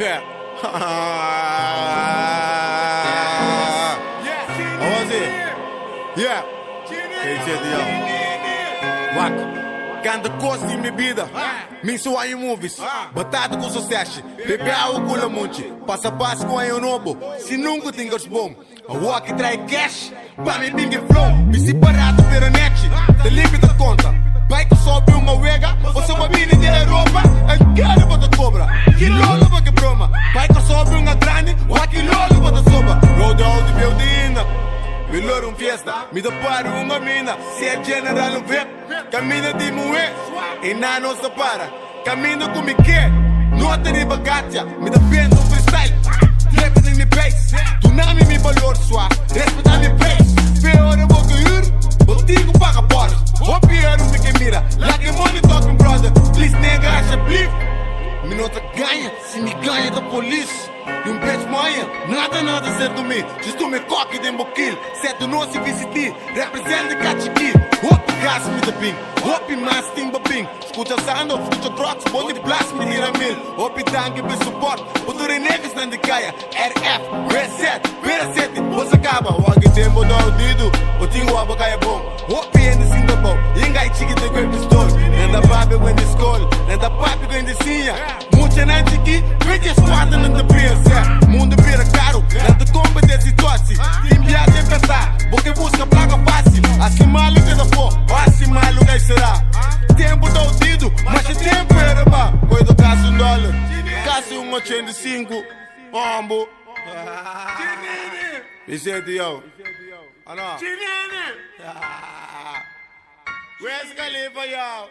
Yeah. What was it? Yeah. Waka. Ganda costa em bebida, me sua em movies, batado com sucesso, bebe água com la monte, passa passo com a nobo, se nunca tingas bom, a walk trai cash, para me bing flow, me separado pela net, te limpe da conta, vai que sobe uma wega, ou se uma mini de Europa, é caro para te cobra, que logo para que broma, vai que sobe uma grande, ou que logo para te soba, road out de building. Melhor fiesta, me deparo uma mina. Se é general não vê, caminha de moer e não nos separa. Caminho com me quer, nota de bagatia. Me depende do freestyle, trap em me pace. Tu não me valor sua, respeitar me pace. Pior eu vou cair, botigo paga a porta. O pior me que mira, lá que money talking brother. Please nega, acha blip. Me nota ganha, se me ganha da polícia. E peixe manhã, nada certo me. Diz tu me coque de boquil. Certo não se visitir, representa catiqui. Hope gas me the ping, hope mas timba ping. Escuta sando, escuta drops, body blast me tira mil. Hope tanque be support, futuro neves na de caia. RF, reset, reset, você acaba. O aqui tempo do audido, o tingo aba caia bom. Hope ainda sinta bom, ingai chique de quel pistol. Nanda papi when the school, nanda papi when the sinha. Mucha nanti aqui, veja esquadra nanda prince. Mundo vira caro, nanda competência e tosse. Enviar de empezar, porque busca placa fácil. Assim malo que da for, assim malo que será. Tempo do audido, mas o tempo era má. Coisa caso $1, caso 85, bombo. Chinini! Vicente, yo. Chinini! Where's Khalifa, yo?